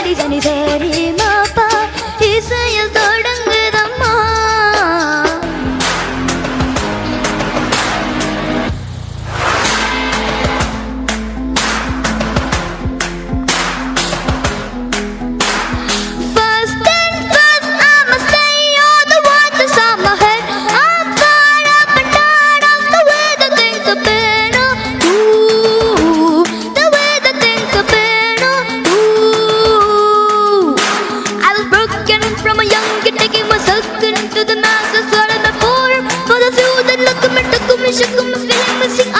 சரி சனி சரி மாப்பா இசையில் தொடங்குதம்மா.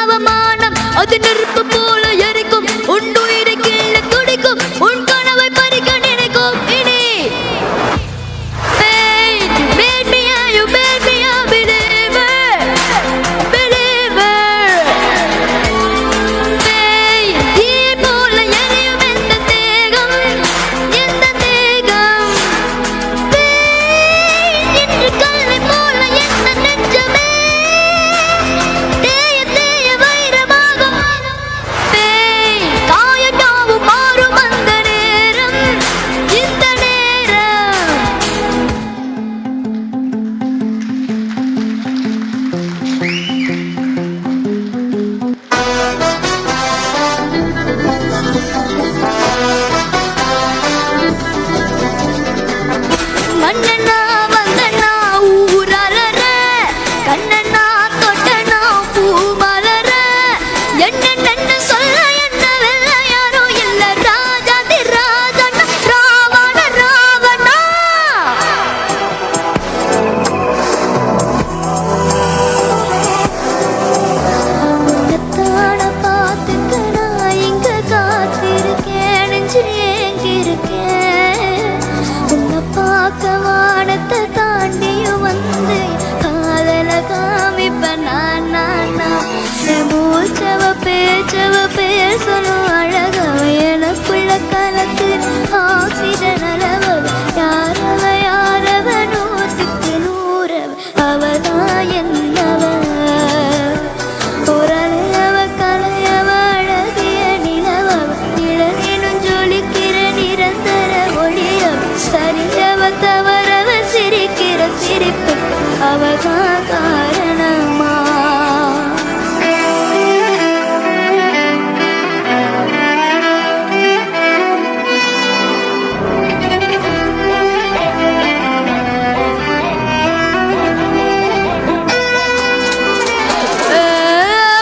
அவமானம் அது நெருப்பு போல எரிக்கும், உன் உயிரை கீழே துடிக்கும், உன் கனவை பறிக்க நினைக்கும். இனி made me a, you made me a believer, believer. தீ போல எரியும் எந்த தேகம், எந்த தேகம். என்று கல்லை போல என்ன நெஞ்சமே மன்னனா வந்தனா ஊரலற, கண்ணனா தொட்டனா பூ மலர, என்ன சொல்ல என்ன வெல்ல யாரும் இல்ல, ராஜாதி ராஜனா ராவண ராவணா. உன்னத்தான பார்த்துக்க நான் இங்க காத்திருக்கேன், நெஞ்சு ஏங்கிருக்கேன். உன்னை பார்க்க வானத்தை தாண்டியும் வந்து காதல காமிப்ப நான் மூச்சவ பேச்சவ பேசணும் அழகவ எனக்குள்ள கலத்து ஆக்சிஜன் அளவு. யாரவ நூற்றுக்கு நூறவ அவதான் என்னவ, ஒரளையவ கலையவ அழகிய நிலவவ, நிழலினும் ஜொலிக்கிற நிரந்தர ஒளியவ, சரியவ தவறவ சிரிக்கிற சிரிப்புக்கு அவதான் காரணமா.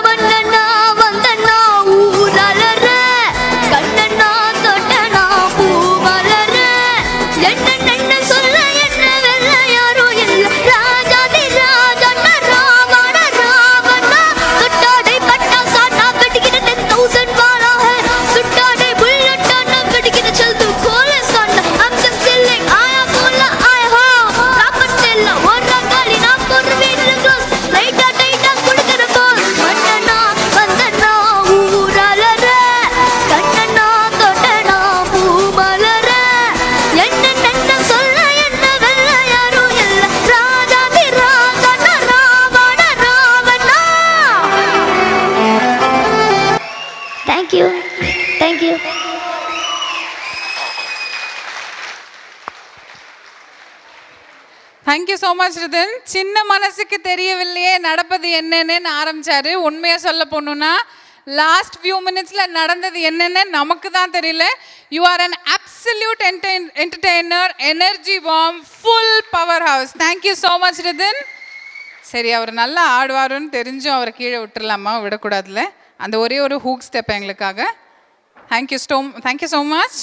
மன்னனா வந்தனா ஊரலற, கண்ணனா தொட்டனா பூ மலர, என்ன சொல்ல என்ன வெல்ல யாரும் இல்ல, ராஜாதி ராஜனா ராவண ராவணா. சுட்டாடை பட்டாசா நான் வெடிக்கிற 10,000 வாளாக, சுட்டாடை புல்லட்டா நான் வெடிக்கிற செல்து கோல சொன்ன. I'm just killing, I am cool, I have proper still, ஒரு காலி நான் ஒரு வீட்டில் close, லைட்டா டைட்டா கொடுக்கிற போல். மன்னனா வந்தனா ஊரலற, கண்ணனா தொட்டனா பூ மலர, என்ன சொல்ல என்ன வெல்ல யாரும் இல்ல, ராஜாதி ராஜனா ராவண ராவணா. Thank you. Thank you. Thank you so much Rithan. சின்ன மனசுக்கு தெரியவில்லையே நடப்பது என்னன்னு ஆரம்பிச்சாரு. உண்மையாக சொல்ல போகணுன்னா லாஸ்ட் ஃபியூ மினிட்ஸில் நடந்தது என்னென்னு நமக்கு தான் தெரியல. You are an absolute entertainer, energy warm, full power house. Thank you so much Rithan. சரி, அவர் நல்லா ஆடுவாருன்னு தெரிஞ்சும் அவரை கீழே விட்டுடலாமா? விடக்கூடாதுல. அந்த ஒரே ஒரு ஹூக் ஸ்டெப் எங்களுக்காக. Thank you so much.